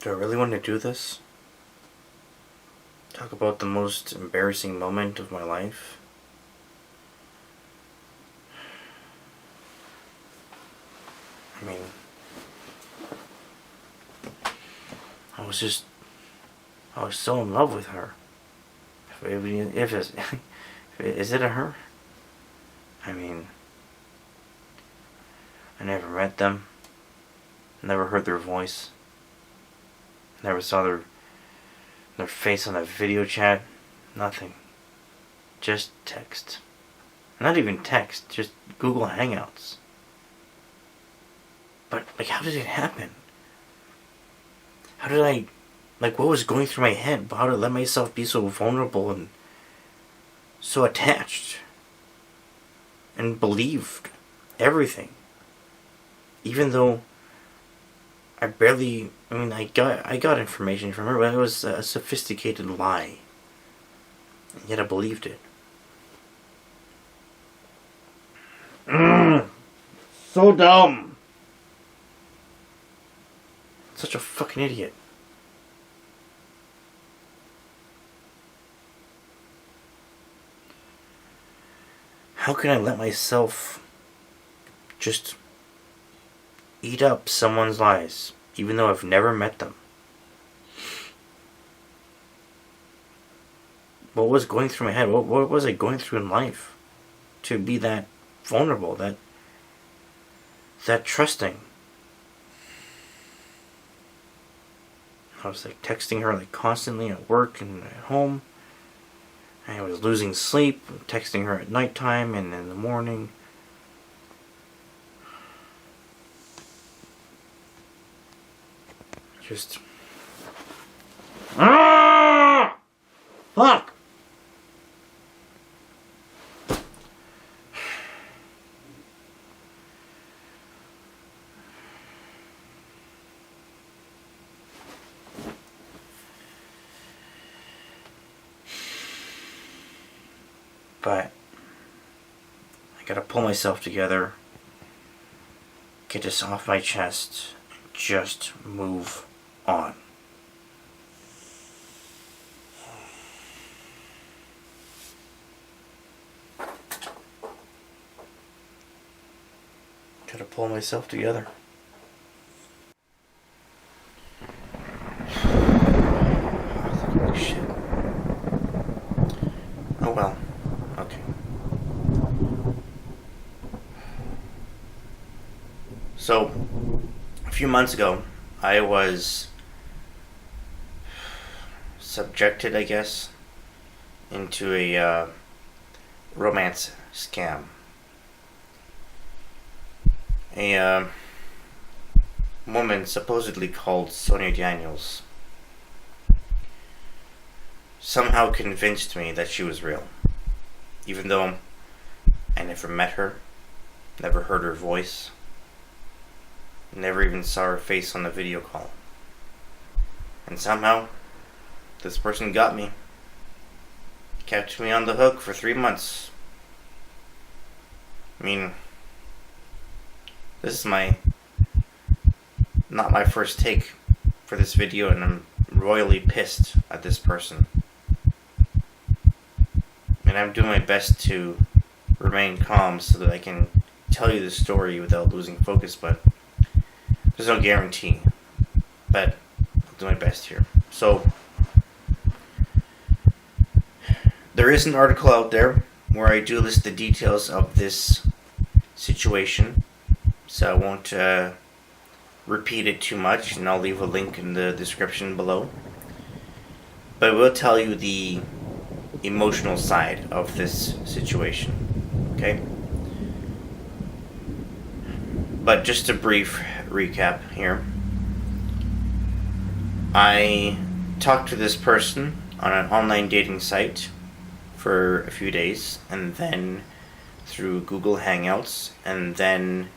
Do I really want to do this? Talk about the most embarrassing moment of my life? I mean, I was so in love with her. If it's, is it a her? I mean, I never met them, never heard their voice, never saw their face on a video chat, nothing. Just text. Not even text, just Google Hangouts. But, how did it happen? How did I, what was going through my head? How did I let myself be so vulnerable and so attached? And believed everything. Even though I got information from her, but it was a sophisticated lie. And yet I believed it. So dumb. Such a fucking idiot. How can I let myself just eat up someone's lies, even though I've never met them? What was going through my head? What was I going through in life to be that vulnerable, that trusting? I was texting her constantly at work and at home. I was losing sleep, texting her at nighttime and in the morning. Just... Fuck! But I gotta pull myself together, get this off my chest, and just move on. Gotta pull myself together. Oh shit. Oh well. Okay. So, a few months ago, I was subjected, I guess, into a romance scam. A woman supposedly called Sonia Daniels somehow convinced me that she was real. Even though I never met her, never heard her voice, never even saw her face on the video call. And somehow, this person got me. Kept me on the hook for 3 months. I mean, this is not my first take for this video, and I'm royally pissed at this person. And I'm doing my best to remain calm so that I can tell you the story without losing focus, but there's no guarantee. But I'll do my best here. So, there is an article out there where I do list the details of this situation, so I won't repeat it too much, and I'll leave a link in the description below. But I will tell you the emotional side of this situation, okay? But just a brief recap here. I talked to this person on an online dating site for a few days, and then through Google Hangouts, and then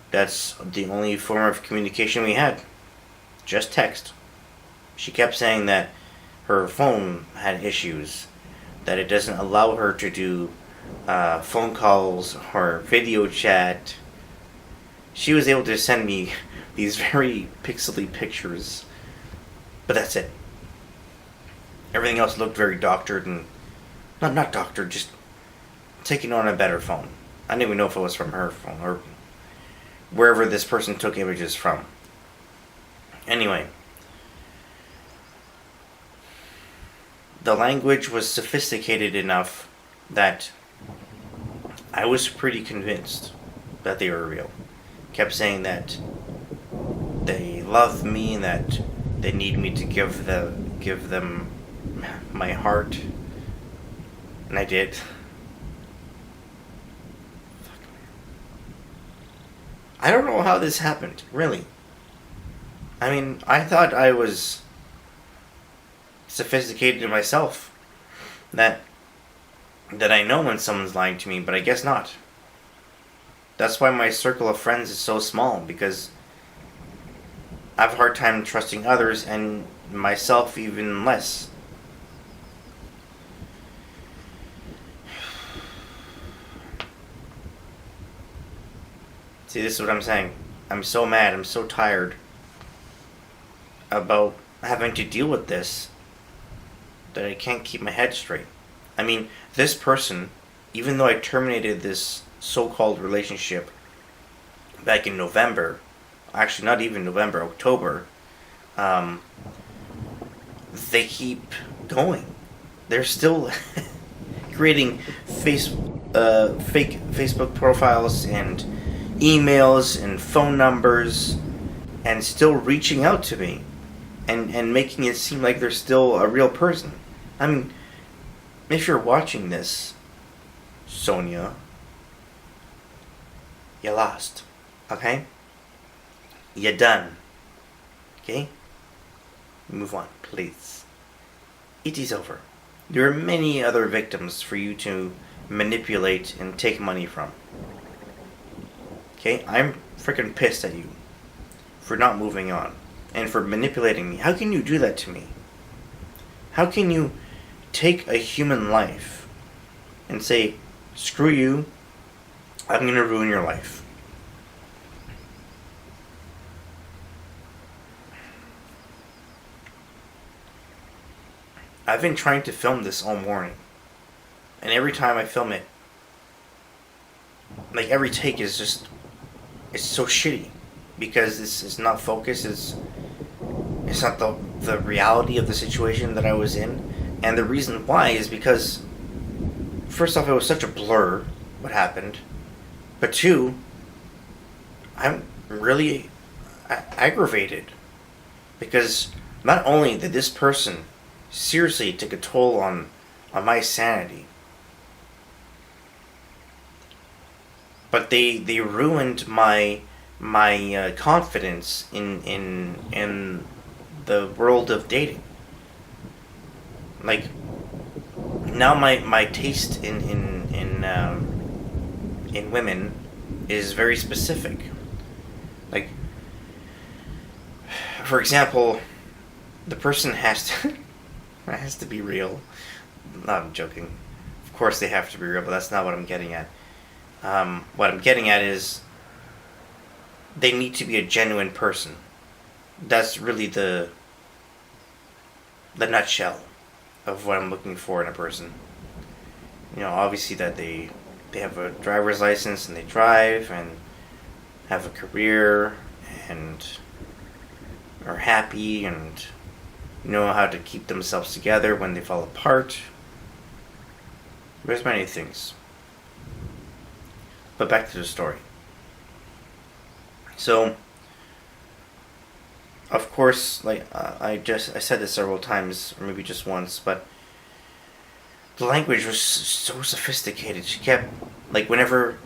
that's the only form of communication we had. Just text. She kept saying that her phone had issues, that it doesn't allow her to do phone calls or video chat. She was able to send me these very pixely pictures But that's it. Everything else looked very doctored and not doctored, just taken on a better phone. I didn't even know if it was from her phone or wherever this person took images from. Anyway, the language was sophisticated enough that I was pretty convinced that they were real. Kept saying that they love me and that they need me to give them my heart, and I did. I don't know how this happened, really. I mean, I thought I was sophisticated in myself. That I know when someone's lying to me, but I guess not. That's why my circle of friends is so small, because I have a hard time trusting others and myself even less. See, this is what I'm saying. I'm so mad, I'm so tired about having to deal with this that I can't keep my head straight. I mean, this person, even though I terminated this so-called relationship back in November, actually not even November, October, they keep going. They're still creating fake Facebook profiles and emails and phone numbers and still reaching out to me and making it seem like they're still a real person. I mean, if you're watching this, Sonia, you lost, okay? You're done, okay? Move on, please. It is over. There are many other victims for you to manipulate and take money from. Okay? I'm freaking pissed at you for not moving on and for manipulating me. How can you do that to me? How can you take a human life and say, screw you, I'm going to ruin your life? I've been trying to film this all morning, and every time I film it, like every take is just, it's so shitty because it's not focused. It's not the reality of the situation that I was in, and the reason why is because first off, it was such a blur what happened, but two, I'm really aggravated because not only did this person seriously take a toll on my sanity, but they ruined my confidence in the world of dating. Like now my taste in women is very specific. Like, for example, the person has to be real. No, I'm joking. Of course they have to be real, but that's not what I'm getting at. What I'm getting at is they need to be a genuine person. That's really the nutshell of what I'm looking for in a person. You know, obviously that they have a driver's license and they drive and have a career and are happy and know how to keep themselves together when they fall apart. There's many things. But back to the story. So, of course, like I said this several times, or maybe just once, but the language was so sophisticated. She kept, like, whenever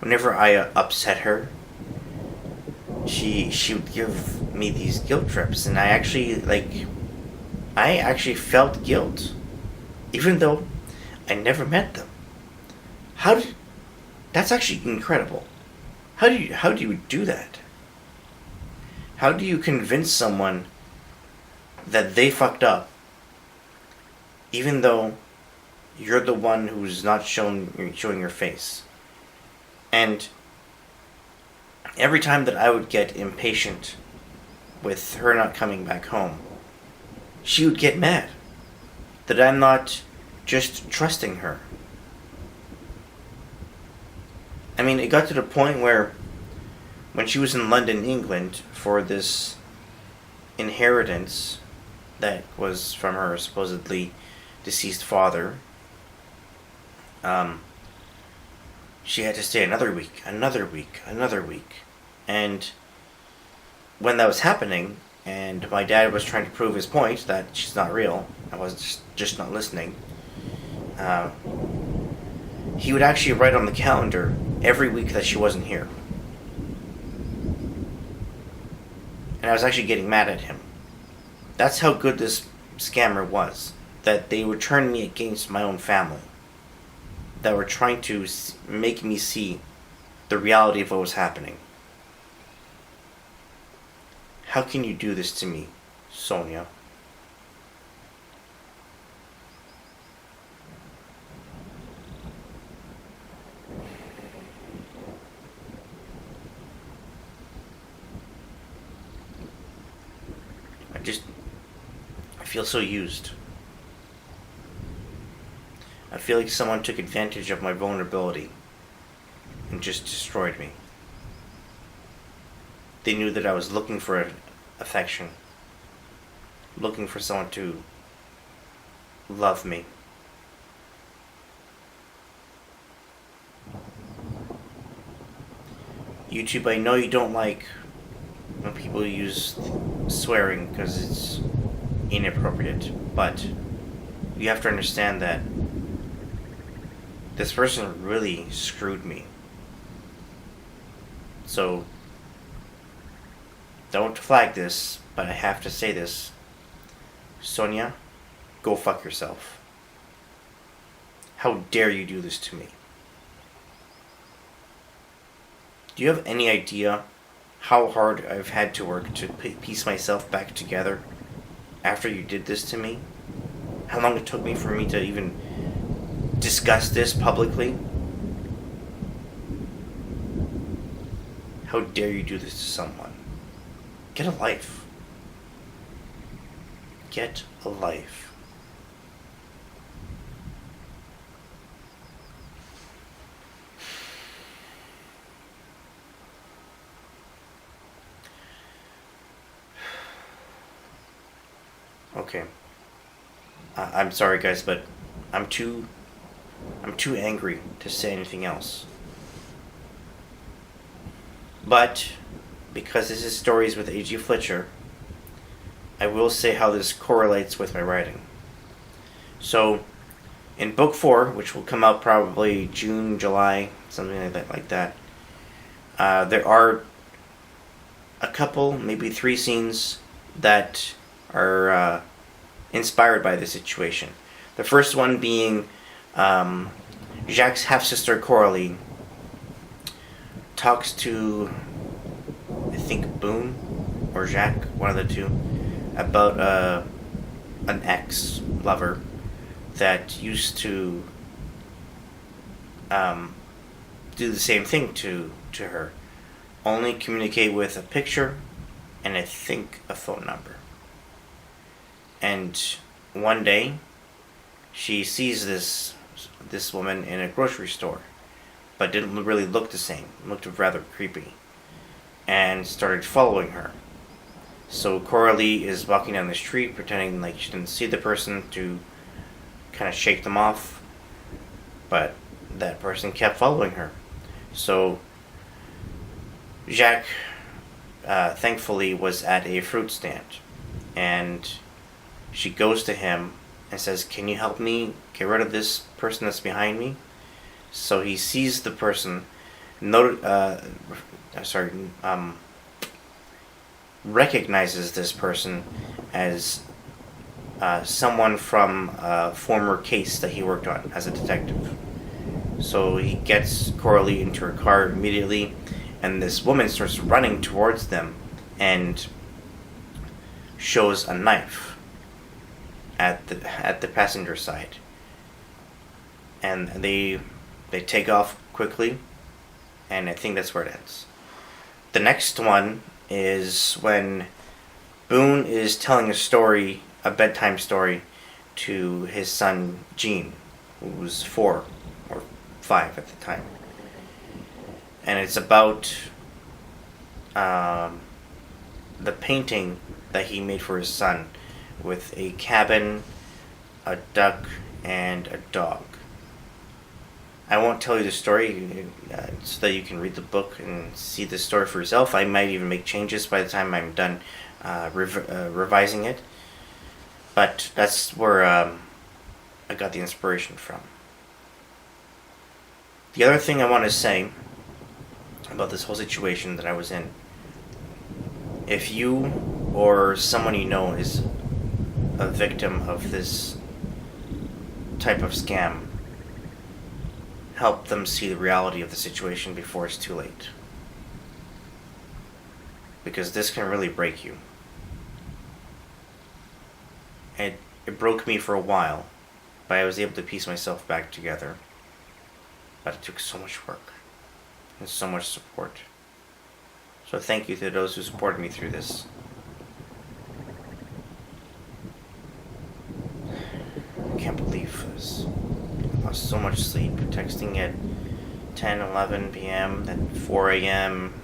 I upset her, she would give me these guilt trips, and I actually felt guilt, even though I never met them. That's actually incredible. How do you do that? How do you convince someone that they fucked up, even though you're the one who's not showing your face? And every time that I would get impatient with her not coming back home, she would get mad that I'm not just trusting her. I mean, it got to the point where when she was in London, England, for this inheritance that was from her supposedly deceased father, she had to stay another week. And when that was happening, and my dad was trying to prove his point that she's not real, I was just not listening, he would actually write on the calendar every week that she wasn't here. And I was actually getting mad at him. That's how good this scammer was. That they would turn me against my own family. That were trying to make me see the reality of what was happening. How can you do this to me, Sonia? I feel so used. I feel like someone took advantage of my vulnerability and just destroyed me. They knew that I was looking for affection, looking for someone to love me. YouTube, I know you don't like when people use swearing because it's inappropriate, but you have to understand that this person really screwed me. So, don't flag this, but I have to say this. Sonia, go fuck yourself. How dare you do this to me? Do you have any idea how hard I've had to work to piece myself back together after you did this to me? How long it took me for me to even discuss this publicly? How dare you do this to someone? Get a life. Get a life. Okay. I'm sorry, guys, but I'm too angry to say anything else. But because this is Stories with A.G. Flitcher, I will say how this correlates with my writing. So, in book 4, which will come out probably June, July, something like that, there are a couple, maybe 3 scenes that are inspired by this situation. The first one being Jacques' half-sister Coralie talks to, I think, Boone or Jacques, one of the two, about an ex-lover that used to do the same thing to her. Only communicate with a picture and I think a phone number. And one day, she sees this woman in a grocery store, but didn't really look the same. Looked rather creepy, and started following her. So Coralie is walking down the street, pretending like she didn't see the person to kind of shake them off, but that person kept following her. So Jacques, thankfully, was at a fruit stand, and she goes to him and says, "Can you help me get rid of this person that's behind me?" So he sees the person, recognizes this person as someone from a former case that he worked on as a detective. So he gets Coralie into her car immediately, and this woman starts running towards them and shows a knife at the passenger side, and they take off quickly, and I think that's where it ends. The next one is when Boone is telling a story, a bedtime story, to his son Gene, who was 4 or 5 at the time. And it's about the painting that he made for his son with a cabin, a duck, and a dog. I won't tell you the story so that you can read the book and see the story for yourself. I might even make changes by the time I'm done revising it. But that's where I got the inspiration from. The other thing I want to say about this whole situation that I was in, if you or someone you know is a victim of this type of scam, help them see the reality of the situation before it's too late. Because this can really break you. It broke me for a while, but I was able to piece myself back together. But it took so much work and so much support. So thank you to those who supported me through this. I can't believe this. I lost so much sleep, texting at 10, 11 p.m., then 4 a.m.,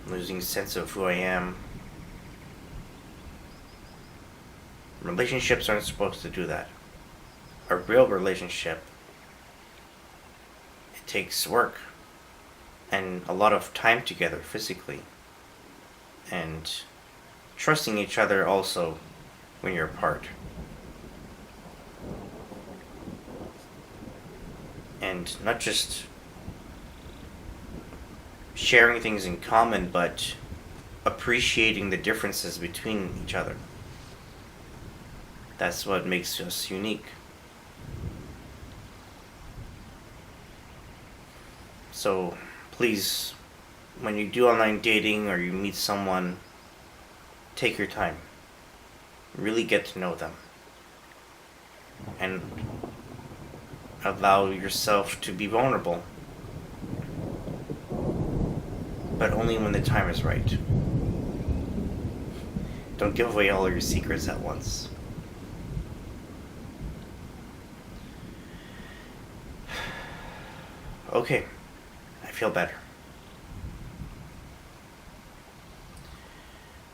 losing sense of who I am. Relationships aren't supposed to do that. A real relationship, it takes work and a lot of time together physically, and trusting each other also when you're apart. And not just sharing things in common, but appreciating the differences between each other. That's what makes us unique. So please, when you do online dating or you meet someone, take your time. Really get to know them. And allow yourself to be vulnerable. But only when the time is right. Don't give away all your secrets at once. Okay, I feel better.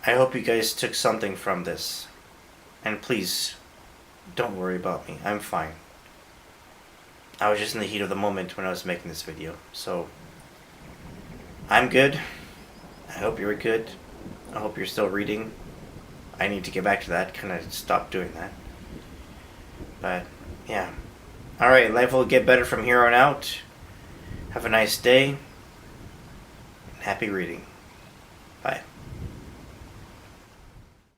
I hope you guys took something from this. And please, don't worry about me. I'm fine. I was just in the heat of the moment when I was making this video. So, I'm good. I hope you're good. I hope you're still reading. I need to get back to that. Kind of stop doing that. But, yeah. Alright, life will get better from here on out. Have a nice day. Happy reading. Bye.